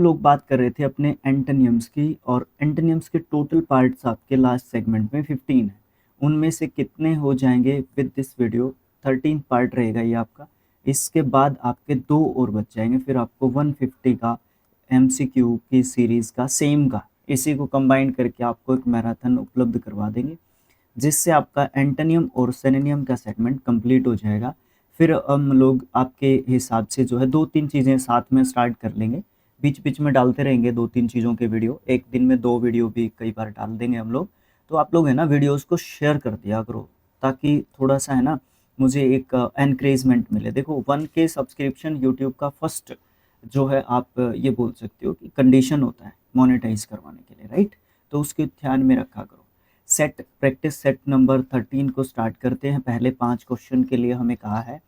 लोग बात कर रहे थे अपने एंटोनियम्स की, और एंटोनियम्स के टोटल पार्ट्स आपके लास्ट सेगमेंट में 15 है। उनमें से कितने हो जाएंगे विद दिस वीडियो? 13 पार्ट रहेगा ये आपका। इसके बाद आपके 2 और बच जाएंगे, फिर आपको 150 का एमसीक्यू की सीरीज का सेम का, इसी को कंबाइन करके आपको एक मैराथन उपलब्ध करवा देंगे, जिससे आपका एंटोनियम और सिनोनियम का सेगमेंट कंप्लीट हो जाएगा। फिर हम लोग आपके हिसाब से जो है 2-3 चीज़ें साथ में स्टार्ट कर लेंगे, बीच बीच में डालते रहेंगे 2-3 चीज़ों के वीडियो, एक दिन में 2 वीडियो भी कई बार डाल देंगे हम लोग। तो आप लोग है ना वीडियोस को शेयर कर दिया करो, ताकि थोड़ा सा है ना मुझे एक एनकरेजमेंट मिले। देखो 1K सब्सक्रिप्शन यूट्यूब का फर्स्ट जो है, आप ये बोल सकते हो कि कंडीशन होता है मोनेटाइज करवाने के लिए, राइट? तो उसके ध्यान में रखा करो। सेट प्रैक्टिस सेट नंबर 13 को स्टार्ट करते हैं। पहले 5 क्वेश्चन के लिए हमें कहा है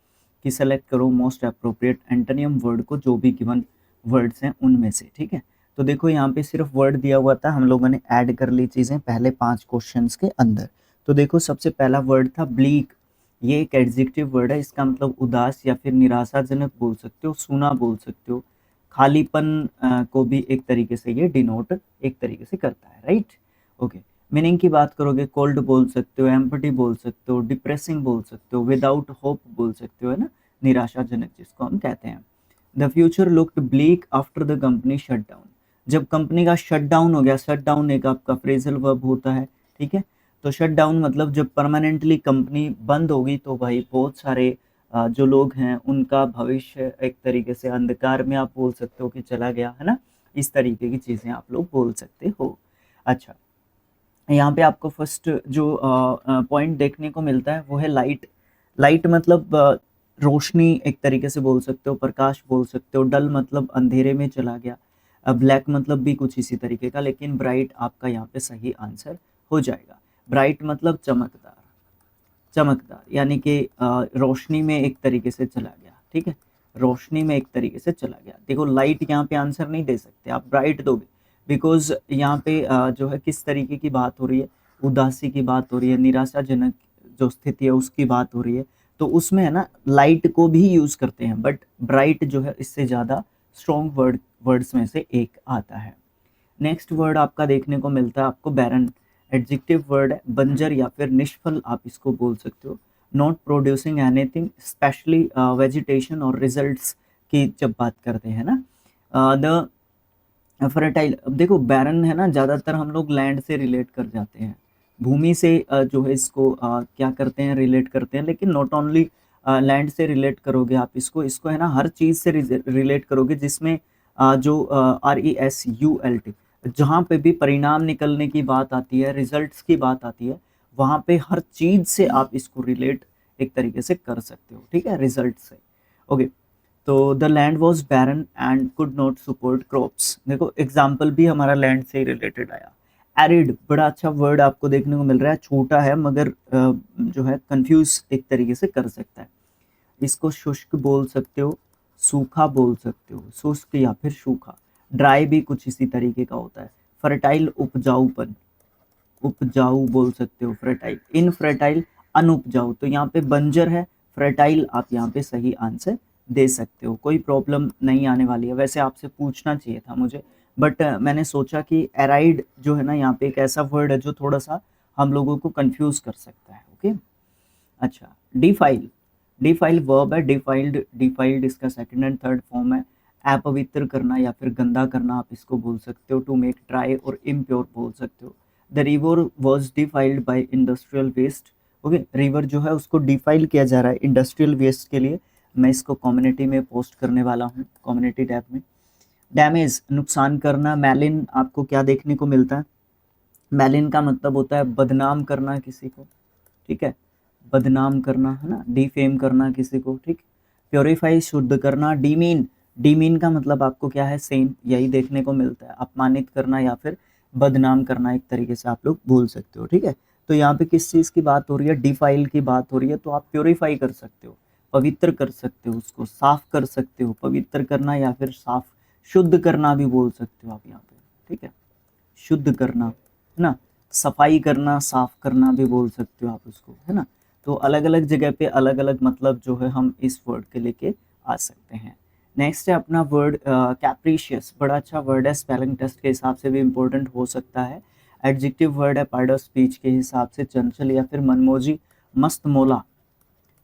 कि सेलेक्ट करो मोस्ट अप्रोप्रिएट एंटोनियम वर्ड को, जो भी गिवन वर्ड्स हैं उनमें से, ठीक है? तो देखो यहाँ पे सिर्फ वर्ड दिया हुआ था, हम लोगों ने ऐड कर ली चीज़ें पहले 5 क्वेश्चंस के अंदर। तो देखो सबसे पहला वर्ड था ब्लीक। ये एक एडजेक्टिव वर्ड है, इसका मतलब उदास या फिर निराशाजनक बोल सकते हो, सूना बोल सकते हो, खालीपन को भी एक तरीके से ये डिनोट एक तरीके से करता है, राइट? ओके। मीनिंग की बात करोगे, कोल्ड बोल सकते हो, एम्पटी बोल सकते हो, डिप्रेसिंग बोल सकते हो, विदाउट होप बोल सकते हो, है ना, निराशाजनक जिसको हम कहते हैं। The future looked bleak after the company shut down. जब कंपनी का शट डाउन हो गया, शट डाउन एक आपका फ्रेजल वर्ब होता है, ठीक है? तो शट डाउन मतलब जब परमानेंटली कंपनी बंद होगी, तो भाई बहुत सारे जो लोग हैं उनका भविष्य एक तरीके से अंधकार में आप बोल सकते हो कि चला गया, है ना? इस तरीके की चीज़ें आप लोग बोल सकते हो। अच्छा, यहाँ पे आपको फर्स्ट जो पॉइंट देखने को मिलता है वो है लाइट। लाइट मतलब रोशनी एक तरीके से बोल सकते हो, प्रकाश बोल सकते हो। डल मतलब अंधेरे में चला गया। ब्लैक मतलब भी कुछ इसी तरीके का, लेकिन ब्राइट आपका यहाँ पे सही आंसर हो जाएगा। ब्राइट मतलब चमकदार, चमकदार यानी कि रोशनी में एक तरीके से चला गया, ठीक है? रोशनी में एक तरीके से चला गया। देखो लाइट यहाँ पे आंसर नहीं दे सकते, आप ब्राइट दोगे, बिकॉज यहाँ पे जो है किस तरीके की बात हो रही है, उदासी की बात हो रही है, निराशाजनक जो स्थिति है उसकी बात हो रही है, तो उसमें है ना लाइट को भी यूज करते हैं, बट ब्राइट जो है इससे ज्यादा स्ट्रॉन्ग वर्ड्स में से एक आता है। नेक्स्ट वर्ड आपका देखने को मिलता है आपको बैरन। एडजेक्टिव वर्ड है, बंजर या फिर निष्फल आप इसको बोल सकते हो। Not producing anything, specially vegetation और रिजल्ट्स की जब बात करते हैं ना। द फर्टाइल, अब देखो बैरन है ना, ज़्यादातर हम लोग लैंड से रिलेट कर जाते हैं, भूमि से जो है इसको क्या करते हैं, रिलेट करते हैं, लेकिन नॉट ओनली लैंड से रिलेट करोगे आप इसको, इसको है ना हर चीज़ से रिलेट करोगे जिसमें जो RESULT, जहाँ पे भी परिणाम निकलने की बात आती है, रिजल्ट्स की बात आती है, वहाँ पे हर चीज़ से आप इसको रिलेट एक तरीके से कर सकते हो, ठीक है, रिजल्ट से। ओके। तो the land was barren and could not support crops. देखो एग्जाम्पल भी हमारा लैंड से ही रिलेटेड आया। एरिड बड़ा अच्छा वर्ड आपको देखने को मिल रहा है, छोटा है मगर जो है कंफ्यूज एक तरीके से कर सकता है। इसको शुष्क बोल सकते हो, सूखा बोल सकते हो, शुष्क या फिर सूखा। ड्राई भी कुछ इसी तरीके का होता है। फर्टाइल उपजाऊपन, उपजाऊ बोल सकते हो, फर्टाइल। इनफर्टाइल अनुपजाऊ, तो यहाँ पे बंजर है, फर्टाइल आप यहाँ पे सही आंसर दे सकते हो, कोई प्रॉब्लम नहीं आने वाली है। वैसे आपसे पूछना चाहिए था मुझे, बट मैंने सोचा कि एराइड जो है ना यहाँ पे एक ऐसा वर्ड है जो थोड़ा सा हम लोगों को कंफ्यूज कर सकता है। ओके। अच्छा, डिफाइल, डिफाइल वर्ब है, डिफाइल्ड, डिफाइल्ड इसका सेकंड एंड थर्ड फॉर्म है। अपवित्र करना या फिर गंदा करना आप इसको बोल सकते हो। टू मेक ड्राई और इम्प्योर बोल सकते हो। The river was defiled by industrial waste. Okay, river जो है उसको डिफाइल किया जा रहा है इंडस्ट्रियल वेस्ट के लिए। मैं इसको कम्युनिटी में पोस्ट करने वाला हूँ, कम्युनिटी टैब में। डैमेज नुकसान करना। मैलिन आपको क्या देखने को मिलता है? मैलिन का मतलब होता है बदनाम करना किसी को, ठीक है, बदनाम करना, है ना, डिफेम करना किसी को, ठीक। प्योरीफाई शुद्ध करना। डीमीन, डीमीन का मतलब आपको क्या है? सेम यही देखने को मिलता है, अपमानित करना या फिर बदनाम करना एक तरीके से आप लोग बोल सकते हो, ठीक है। तो यहाँ पे किस चीज़ की बात हो रही है? डिफाइल की बात हो रही है, तो आप प्योरीफाई कर सकते हो, पवित्र कर सकते हो, उसको साफ कर सकते हो। पवित्र करना या फिर साफ, शुद्ध करना भी बोल सकते हो आप यहाँ पे, ठीक है, शुद्ध करना, है ना, सफाई करना, साफ करना भी बोल सकते हो आप उसको, है ना। तो अलग अलग जगह पे अलग अलग मतलब जो है हम इस वर्ड के लेके आ सकते हैं। नेक्स्ट है अपना वर्ड कैप्रीशियस, बड़ा अच्छा वर्ड है, स्पेलिंग टेस्ट के हिसाब से भी इम्पोर्टेंट हो सकता है। एडजेक्टिव वर्ड है पार्ट ऑफ स्पीच के हिसाब से, चंचल या फिर मनमोजी, मस्त मोला,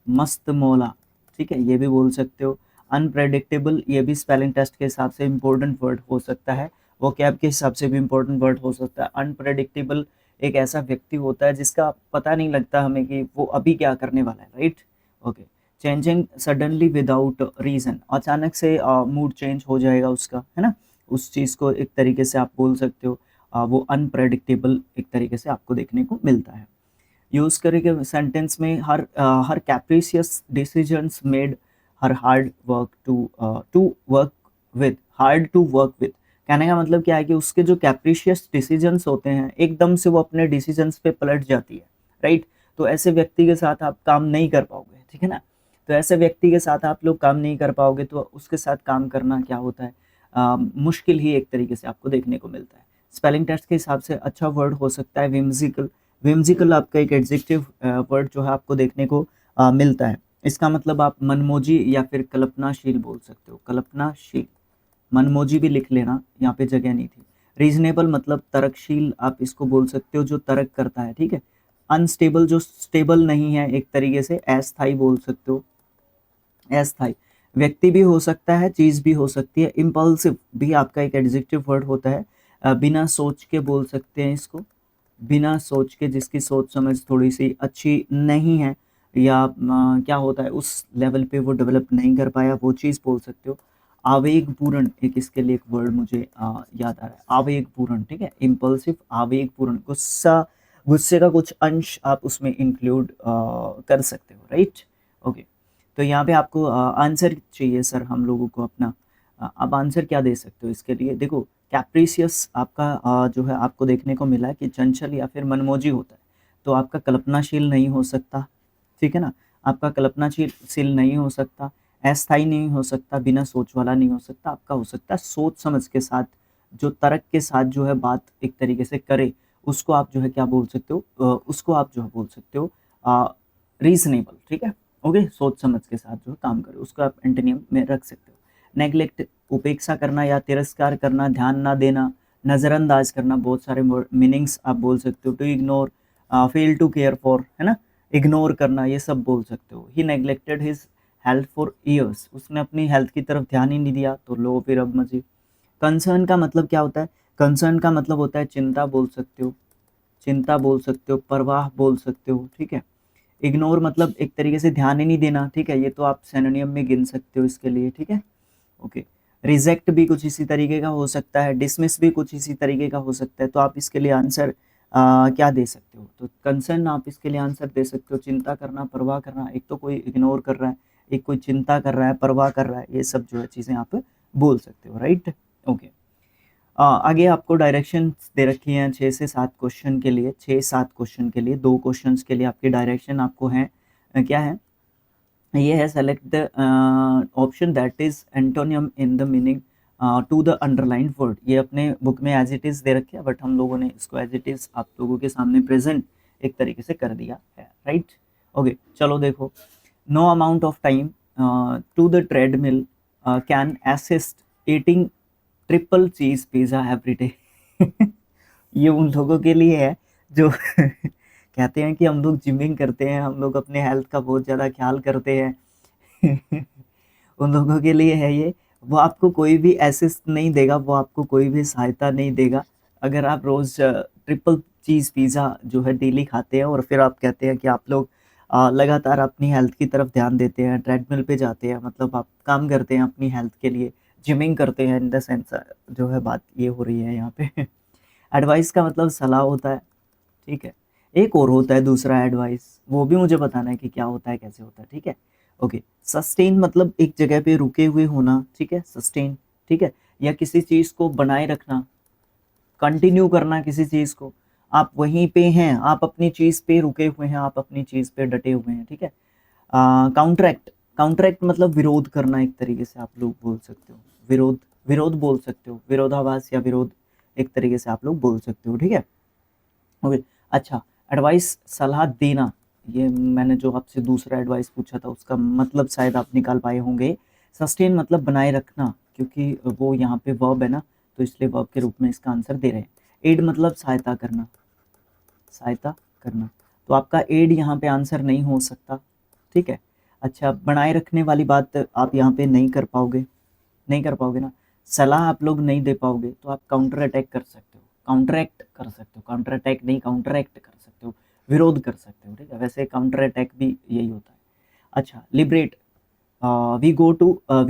मस्त मोला, ठीक है, ये भी बोल सकते हो। अनप्रेडिक्टेबल, ये भी स्पेलिंग टेस्ट के हिसाब से इम्पोर्टेंट वर्ड हो सकता है, वो कैब के हिसाब से भी इम्पोर्टेंट वर्ड हो सकता है। अनप्रेडिक्टेबल एक ऐसा व्यक्ति होता है जिसका पता नहीं लगता हमें कि वो अभी क्या करने वाला है, right. Okay. Changing suddenly without reason, अचानक से मूड चेंज हो जाएगा उसका, है ना, उस चीज़ को एक तरीके से आप बोल सकते हो, वो अनप्रेडिक्टेबल एक तरीके से आपको देखने को मिलता है। यूज़ करेंगे सेंटेंस में, her capricious decisions made her hard work to work with, hard to work with, कहने का मतलब क्या है कि उसके जो कैप्रिशियस डिसीजंस होते हैं एकदम से वो अपने डिसीजंस पे पलट जाती है, राइट। तो ऐसे व्यक्ति के साथ आप काम नहीं कर पाओगे, ठीक है ना। तो ऐसे व्यक्ति के साथ आप लोग काम नहीं कर पाओगे, तो उसके साथ काम करना क्या होता है, मुश्किल ही एक तरीके से आपको देखने को मिलता है। स्पेलिंग टेस्ट के हिसाब से अच्छा वर्ड हो सकता है विम्सिकल, विम्सिकल आपका एक एडजेक्टिव वर्ड जो है आपको देखने को मिलता है। इसका मतलब आप मनमोजी या फिर कल्पनाशील बोल सकते हो, कल्पनाशील, मनमोजी भी लिख लेना, यहाँ पे जगह नहीं थी। रीजनेबल मतलब तर्कशील, आप इसको बोल सकते हो जो तर्क करता है, ठीक है। अनस्टेबल जो स्टेबल नहीं है एक तरीके से, अस्थायी बोल सकते हो, अस्थायी व्यक्ति भी हो सकता है, चीज़ भी हो सकती है। इम्पल्सिव भी आपका एक एडजेक्टिव वर्ड होता है, बिना सोच के बोल सकते हैं इसको, बिना सोच के, जिसकी सोच समझ थोड़ी सी अच्छी नहीं है या क्या होता है उस लेवल पे वो डेवलप नहीं कर पाया, वो चीज़ बोल सकते हो। आवेगपूर्ण एक इसके लिए एक वर्ड मुझे याद आ रहा है, आवेगपूर्ण, ठीक है, इम्पल्सिव, आवेगपूर्ण, गुस्सा, गुस्से का कुछ अंश आप उसमें इंक्लूड कर सकते हो, राइट। ओके। तो यहाँ पे आपको आंसर चाहिए सर हम लोगों को अपना, आप आंसर क्या दे सकते हो इसके लिए। देखो कैप्रीशियस आपका जो है आपको देखने को मिला है कि चंचल या फिर मनमोजी होता है, तो आपका कल्पनाशील नहीं हो सकता, ठीक है ना, आपका कल्पनाशील नहीं हो सकता, अस्थायी नहीं हो सकता, बिना सोच वाला नहीं हो सकता, आपका हो सकता है सोच समझ के साथ, जो तर्क के साथ जो है बात एक तरीके से करे, उसको आप जो है क्या बोल सकते हो, उसको आप जो है बोल सकते हो रीजनेबल, ठीक है। ओके, सोच समझ के साथ जो काम करे उसको आप एंटोनियम में रख सकते हो। नेग्लेक्ट, उपेक्षा करना या तिरस्कार करना, ध्यान ना देना, नज़रअंदाज करना, बहुत सारे मीनिंग्स आप बोल सकते हो। To ignore, fail to care for, है ना, इग्नोर करना, ये सब बोल सकते हो। He neglected his health for years, उसने अपनी हेल्थ की तरफ ध्यान ही नहीं दिया, तो लो फिर अब मजी। कंसर्न का मतलब क्या होता है, कंसर्न का मतलब होता है चिंता बोल सकते हो, चिंता बोल सकते हो, परवाह बोल सकते हो, ठीक है। इग्नोर मतलब एक तरीके से ध्यान ही नहीं देना, ठीक है, ये तो आप सिनोनिम में गिन सकते हो इसके लिए, ठीक है। ओके। रिजेक्ट भी कुछ इसी तरीके का हो सकता है, डिसमिस भी कुछ इसी तरीके का हो सकता है, तो आप इसके लिए आंसर क्या दे सकते हो, तो कंसर्न आप इसके लिए आंसर दे सकते हो, चिंता करना, परवाह करना, एक तो कोई इग्नोर कर रहा है, एक कोई चिंता कर रहा है, परवाह कर रहा है, ये सब जो है चीज़ें आप बोल सकते हो, राइट। ओके। आगे आपको डायरेक्शंस दे रखी हैं 6 से 7 क्वेश्चन के लिए, 6-7 क्वेश्चन के लिए, 2 क्वेश्चंस के लिए आपकी डायरेक्शन आपको है, क्या है, ये है select the option that is antonym in the meaning to the underline word. ये अपने बुक में एज इट इज़ दे रखे है, बट हम लोगों ने इसको एज इट इज़ आप लोगों के सामने प्रेजेंट एक तरीके से कर दिया है, राइट। ओके, चलो देखो, no amount of time to the treadmill can assist eating triple cheese pizza every day. ये उन लोगों के लिए है जो कहते हैं कि हम लोग जिमिंग करते हैं, हम लोग अपने हेल्थ का बहुत ज़्यादा ख्याल करते हैं। उन लोगों के लिए है ये। वो आपको कोई भी असिस्ट नहीं देगा, वो आपको कोई भी सहायता नहीं देगा। अगर आप रोज़ ट्रिपल चीज़ पिज़्ज़ा जो है डेली खाते हैं और फिर आप कहते हैं कि आप लोग लगातार अपनी हेल्थ की तरफ ध्यान देते हैं, ट्रेडमिल पे जाते हैं, मतलब आप काम करते हैं अपनी हेल्थ के लिए, जिमिंग करते हैं, इन द सेंस जो है बात ये हो रही है यहाँ पे। एडवाइस का मतलब सलाह होता है, ठीक है। एक और होता है दूसरा एडवाइस, वो भी मुझे बताना है कि क्या होता है, कैसे होता है, ठीक है। ओके। सस्टेन मतलब एक जगह पे रुके हुए होना, ठीक है, सस्टेन, ठीक है, या किसी चीज़ को बनाए रखना, कंटिन्यू करना किसी चीज़ को, आप वहीं पे हैं, आप अपनी चीज़ पे रुके हुए हैं, आप अपनी चीज़ पे डटे हुए हैं, ठीक है। काउंटरैक्ट, काउंटरैक्ट मतलब विरोध करना, एक तरीके से आप लोग बोल सकते हो, विरोध, विरोध बोल सकते हो, विरोधाभास या विरोध एक तरीके से आप लोग बोल सकते हो, ठीक है। ओके। अच्छा, एडवाइस सलाह देना, ये मैंने जो आपसे दूसरा एडवाइस पूछा था उसका मतलब शायद आप निकाल पाए होंगे सस्टेन मतलब बनाए रखना, क्योंकि वो यहाँ पे वर्ब है ना, तो इसलिए वर्ब के रूप में इसका आंसर दे रहे हैं। एड मतलब सहायता करना, सहायता करना, तो आपका एड यहाँ पे आंसर नहीं हो सकता, ठीक है। अच्छा, बनाए रखने वाली बात आप यहाँ पे नहीं कर पाओगे, नहीं कर पाओगे ना। सलाह आप लोग नहीं दे पाओगे, तो आप काउंटर अटैक कर सकते हो, काउंटर एक्ट कर सकते हो, काउंटर अटैक नहीं काउंटर एक्ट कर सकते हो, विरोध कर सकते हो, ठीक है। वैसे काउंटर अटैक भी यही होता है। अच्छा, liberate, we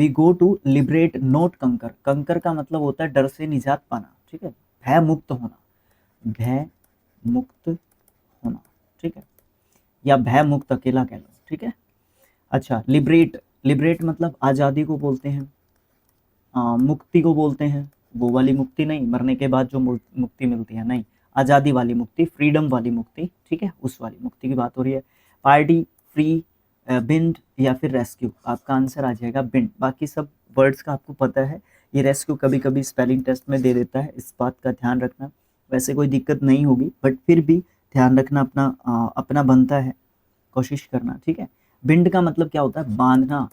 go to liberate note कंकर, कंकर का मतलब होता है डर से निजात पाना, ठीक है, भय मुक्त होना, भय मुक्त होना, ठीक है, या भय मुक्त अकेला कह लो, ठीक है। अच्छा, लिबरेट, लिबरेट मतलब आज़ादी को बोलते हैं, मुक्ति को बोलते हैं, वो वाली मुक्ति नहीं, मरने के बाद जो मुक्ति मिलती है, नहीं, आज़ादी वाली मुक्ति, फ्रीडम वाली मुक्ति, ठीक है, उस वाली मुक्ति की बात हो रही है। पार्टी, फ्री, बिंड या फिर रेस्क्यू, आपका आंसर आ जाएगा बिंड। बाकी सब वर्ड्स का आपको पता है, ये रेस्क्यू कभी कभी स्पेलिंग टेस्ट में दे देता है, इस बात का ध्यान रखना। वैसे कोई दिक्कत नहीं होगी, बट फिर भी ध्यान रखना अपना, अपना बनता है, कोशिश करना, ठीक है। बिंड का मतलब क्या होता है, बांधना,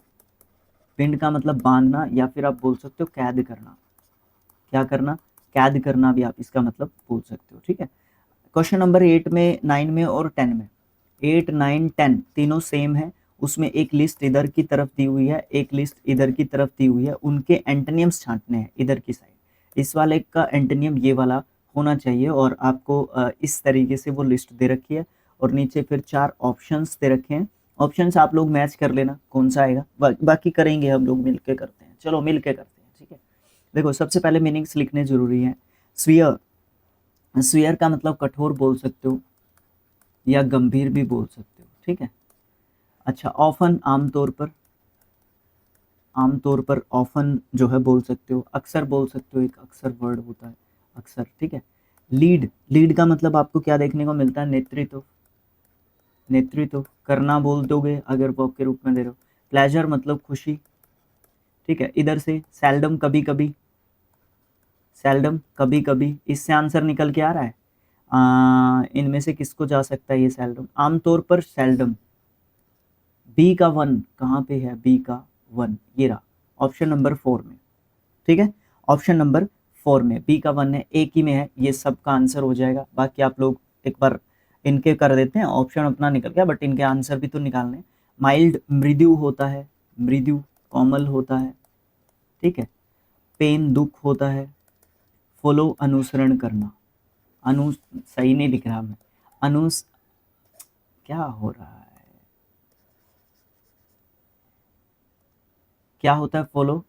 पिंड का मतलब बांधना, या फिर आप बोल सकते हो कैद करना, क्या करना, कैद करना भी आप इसका मतलब बोल सकते हो, ठीक है। क्वेश्चन नंबर 8 में, 9 में और 10 में, 8, 9, 10 तीनों सेम है। उसमें एक लिस्ट इधर की तरफ दी हुई है, एक लिस्ट इधर की तरफ दी हुई है, उनके एंटोनिम्स छांटने हैं इधर की साइड। इस वाले का एंटोनिम ये वाला होना चाहिए, और आपको इस तरीके से वो लिस्ट दे रखी है, और नीचे फिर 4 ऑप्शंस दे रखे हैं। ऑप्शंस आप लोग मैच कर लेना कौन सा आएगा, बाकी करेंगे हम लोग मिलके करते हैं, चलो मिलके करते हैं, ठीक है। देखो, सबसे पहले मीनिंग्स लिखने जरूरी है। स्फीयर, स्फीयर का मतलब कठोर बोल सकते हो, या गंभीर भी बोल सकते हो, ठीक है। अच्छा, ऑफन आमतौर पर, आमतौर पर ऑफन जो है बोल सकते हो, अक्सर बोल सकते हो, एक अक्सर वर्ड होता है, अक्सर, ठीक है। लीड, लीड का मतलब आपको क्या देखने को मिलता है, नेतृत्व, नेतृत्व करना बोल दोगे अगर वर्ब के रूप में दे रहे हो। प्लेजर मतलब खुशी, ठीक है। इधर से सेल्डम कभी कभी, सेल्डम कभी कभी, इससे आंसर निकल के आ रहा है। इनमें से किसको जा सकता है ये सेल्डम, आमतौर पर सेल्डम। बी का 1 कहाँ पे है, बी का 1 ये रहा, ऑप्शन नंबर 4 में, ठीक है। ऑप्शन नंबर 4 में बी का 1 है, एक ही में है, ये सब का आंसर हो जाएगा। बाकी आप लोग एक बार इनके कर देते हैं, ऑप्शन अपना निकल गया, बट इनके आंसर भी तो निकालने। माइल्ड मृदु होता है, मृदु, कोमल होता है, ठीक है। पेन दुख होता है। फॉलो अनुसरण करना, अनु सही नहीं लिख रहा मैं, अनुस क्या हो रहा है, क्या होता है फॉलो,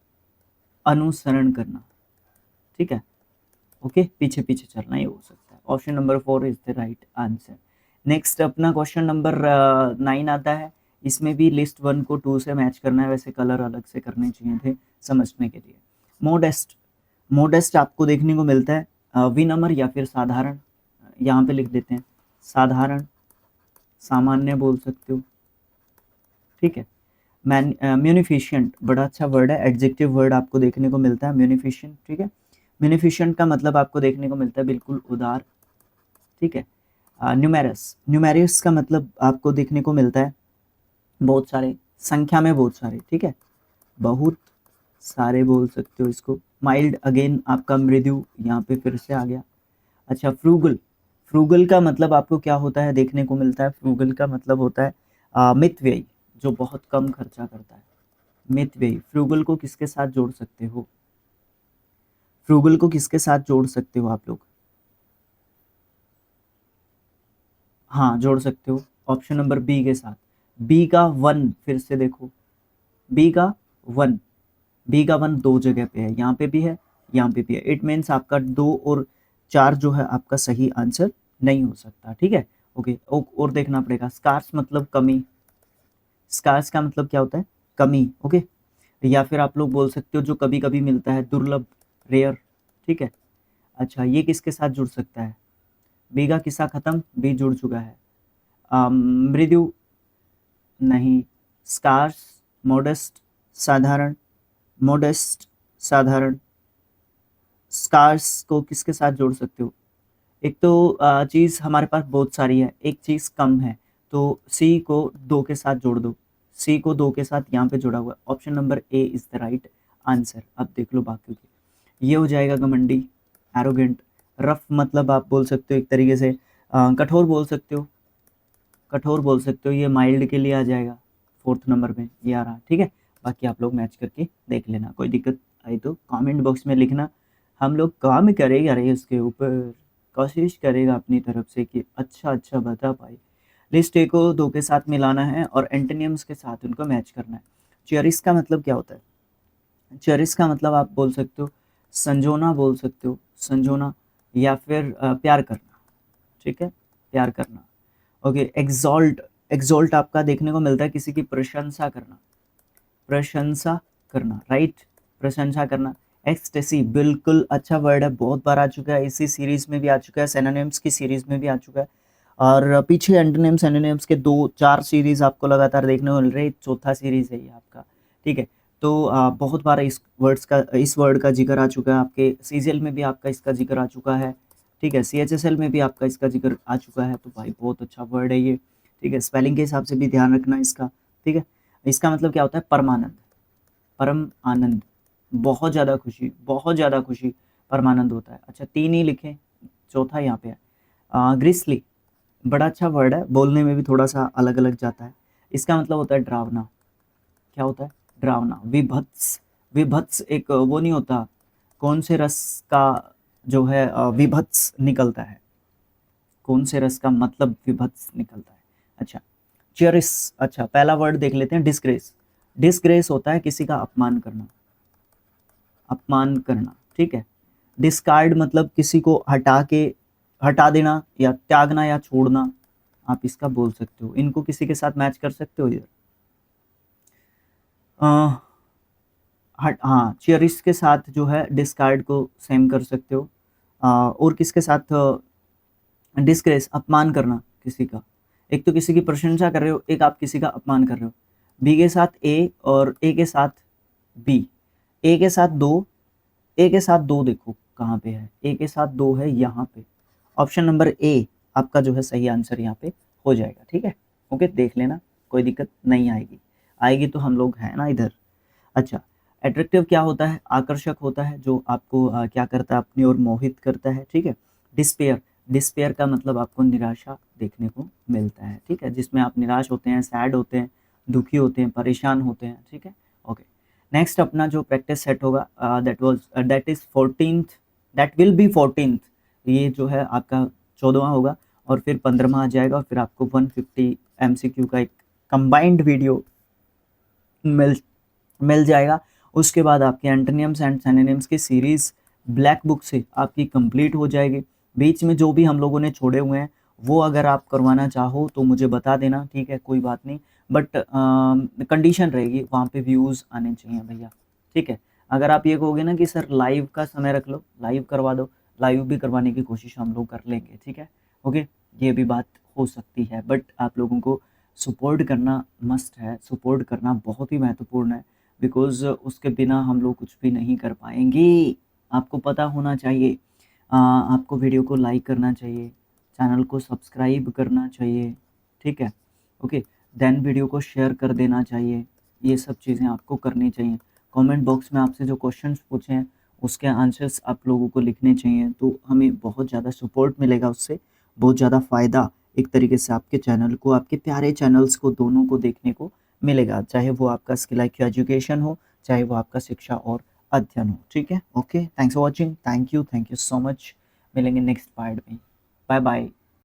अनुसरण करना, ठीक है। ओके, पीछे पीछे चलना ही हो सकता है। Option number 4 is the right answer. Next अपना क्वेश्चन नंबर 9 आता है। इसमें भी लिस्ट 1 को 2 से मैच करना है, वैसे कलर अलग से करने चाहिए थे समझने के लिए। मोडेस्ट, मोडेस्ट आपको देखने को मिलता है विनम्र या फिर साधारण, यहाँ पे लिख देते हैं साधारण, सामान्य बोल सकते हो, ठीक है। म्यूनिफिशियंट बड़ा अच्छा वर्ड है, एडजेक्टिव वर्ड आपको देखने को मिलता है म्यूनिफिशियंट, ठीक है। म्यूनिफिशियंट का मतलब आपको देखने को मिलता है बिल्कुल उदार, ठीक है। न्यूमेरस, न्यूमेरियस का मतलब आपको देखने को मिलता है बहुत सारे, संख्या में बहुत सारे, ठीक है, बहुत सारे बोल सकते हो इसको। माइल्ड अगेन आपका मृदु, यहाँ पे फिर से आ गया। अच्छा, फ्रूगल, फ्रूगल का मतलब आपको क्या होता है देखने को मिलता है, फ्रूगल का मतलब होता है मितव्ययी, जो बहुत कम खर्चा करता है, मितव्ययी। फ्रूगल को किसके साथ जोड़ सकते हो, फ्रूगल को किसके साथ जोड़ सकते हो आप लोग, हाँ जोड़ सकते हो ऑप्शन नंबर बी के साथ। बी का 1 फिर से देखो, बी का 1, बी का 1 दो जगह पे है, यहाँ पे भी है, यहाँ पे भी है। इट मीन्स आपका 2 और 4 जो है आपका सही आंसर नहीं हो सकता, ठीक है। ओके, और देखना पड़ेगा। स्कार्स मतलब कमी, स्कार्स का मतलब क्या होता है, कमी, ओके। या फिर आप लोग बोल सकते हो जो कभी कभी मिलता है, दुर्लभ, रेयर, ठीक है। अच्छा, ये किसके साथ जुड़ सकता है, बी का किस्सा खत्म, बी जुड़ चुका है। मृदु नहीं, स्कार्स, मॉडेस्ट, साधारण, मॉडेस्ट, साधारण। स्कार्स को किसके साथ जोड़ सकते हो, एक तो चीज़ हमारे पास बहुत सारी है, एक चीज़ कम है, तो सी को 2 के साथ जोड़ दो, सी को 2 के साथ यहाँ पे जुड़ा हुआ है। Option number A is the right answer. अब देख लो बाकी के, ये हो जाएगा घमंडी, एरोगेंट। रफ मतलब आप बोल सकते हो एक तरीके से कठोर बोल सकते हो, कठोर बोल सकते हो, ये माइल्ड के लिए आ जाएगा। 4th नंबर पे ये आ रहा, ठीक है। बाकी आप लोग मैच करके देख लेना, कोई दिक्कत आई तो कमेंट बॉक्स में लिखना, हम लोग काम करेगा रहे उसके ऊपर, कोशिश करेगा अपनी तरफ से कि अच्छा बता पाए। लिस्ट ए को 2 के साथ मिलाना है और एंटोनियम्स के साथ उनको मैच करना है। चेरिस का मतलब क्या होता है? चेरिस का मतलब आप बोल सकते हो संजोना, बोल सकते हो संजोना, या फिर प्यार करना, ठीक है, प्यार करना। ओके, एक्सॉल्ट, एक्सॉल्ट आपका देखने को मिलता है किसी की प्रशंसा करना, प्रशंसा करना, राइट, प्रशंसा करना। एक्सटेसी बिल्कुल अच्छा वर्ड है, बहुत बार आ चुका है, इसी सीरीज में भी आ चुका है, सिनोनिम्स की सीरीज में भी आ चुका है, और पीछे एंटोनिम्स एंटोनिम्स के 2-4 सीरीज आपको लगातार देखने को मिल रही है, चौथा सीरीज है ये आपका, ठीक है। तो बहुत बार इस वर्ड का जिक्र आ चुका है, आपके सीजीएल में भी आपका इसका जिक्र आ चुका है, ठीक है, सीएचएसएल में भी आपका इसका जिक्र आ चुका है। तो भाई बहुत अच्छा वर्ड है ये, ठीक है, स्पेलिंग के हिसाब से भी ध्यान रखना इसका, ठीक है। इसका मतलब क्या होता है? परमानंद, परम आनंद, बहुत ज़्यादा खुशी, बहुत ज़्यादा खुशी, परमानंद होता है। अच्छा 3 ही लिखें, चौथा यहाँ पे है ग्रिसली, बड़ा अच्छा वर्ड है, बोलने में भी थोड़ा सा अलग अलग जाता है। इसका मतलब होता है डरावना, क्या होता है? डरावना। विभत्स, विभत्स एक वो नहीं होता, कौन से रस का जो है विभत्स निकलता है, कौन से रस का मतलब विभत्स निकलता है। अच्छा चेरिस, अच्छा पहला वर्ड देख लेते हैं, डिस्ग्रेस। डिस्ग्रेस होता है किसी का अपमान करना, अपमान करना, ठीक है। डिस्कार्ड मतलब किसी को हटा देना या त्यागना या छोड़ना, आप इसका बोल सकते हो। इनको किसी के साथ मैच कर सकते हो इधर। हाँ, चेरिस के साथ जो है डिस्कार्ड को सेम कर सकते हो। और किसके साथ? डिस्ग्रेस, अपमान करना किसी का, एक तो किसी की प्रशंसा कर रहे हो, एक आप किसी का अपमान कर रहे हो। बी के साथ ए और ए के साथ बी, ए के साथ 2, ए के साथ 2 देखो कहाँ पे है, ए के साथ 2 है यहाँ पे। ऑप्शन नंबर ए आपका जो है सही आंसर यहाँ पे हो जाएगा, ठीक है। ओके, देख लेना, कोई दिक्कत नहीं आएगी, आएगी तो हम लोग हैं ना इधर। अच्छा, अट्रैक्टिव क्या होता है? आकर्षक होता है, जो आपको क्या करता है, अपनी ओर मोहित करता है, ठीक है। डिस्पेयर, डिस्पेयर का मतलब आपको निराशा देखने को मिलता है, ठीक है, जिसमें आप निराश होते हैं, सैड होते हैं, दुखी होते हैं, परेशान होते हैं, ठीक है। ओके, नेक्स्ट अपना जो प्रैक्टिस सेट होगा that is 14th, that will be 14th, ये जो है आपका 14वां होगा, और फिर 15वां आ जाएगा, और फिर आपको 150 MCQ का एक कंबाइंड वीडियो मिल जाएगा। उसके बाद आपके एंटोनिम्स एंड सिनोनिम्स की सीरीज़ ब्लैक बुक से आपकी कंप्लीट हो जाएगी। बीच में जो भी हम लोगों ने छोड़े हुए हैं वो अगर आप करवाना चाहो तो मुझे बता देना, ठीक है, कोई बात नहीं, बट कंडीशन रहेगी वहाँ पे व्यूज़ आने चाहिए भैया, ठीक है। अगर आप ये कहोगे ना कि सर लाइव का समय रख लो, लाइव करवा दो, लाइव भी करवाने की कोशिश हम लोग कर लेंगे, ठीक है। ओके, ये भी बात हो सकती है, बट आप लोगों को सपोर्ट करना मस्ट है, सपोर्ट करना बहुत ही महत्वपूर्ण है, बिकॉज़ उसके बिना हम लोग कुछ भी नहीं कर पाएँगे। आपको पता होना चाहिए। आपको वीडियो को लाइक करना चाहिए, चैनल को सब्सक्राइब करना चाहिए, ठीक है? ओके, देन वीडियो को शेयर कर देना चाहिए, ये सब चीज़ें आपको करनी चाहिए। कमेंट बॉक्स में आपसे जो क्वेश्चंस पूछे हैं, उसके आंसर्स आप लोगों को लिखने चाहिए, तो हमें बहुत ज़्यादा सपोर्ट मिलेगा उससे, बहुत ज़्यादा फ़ायदा एक तरीके से आपके चैनल को, आपके प्यारे चैनल्स को, दोनों को देखने को मिलेगा, चाहे वो आपका स्किल IQ एजुकेशन हो, चाहे वो आपका शिक्षा और अध्ययन हो, ठीक है। Okay, thanks for watching, thank you so much. मिलेंगे नेक्स्ट पार्ट में, बाय बाय।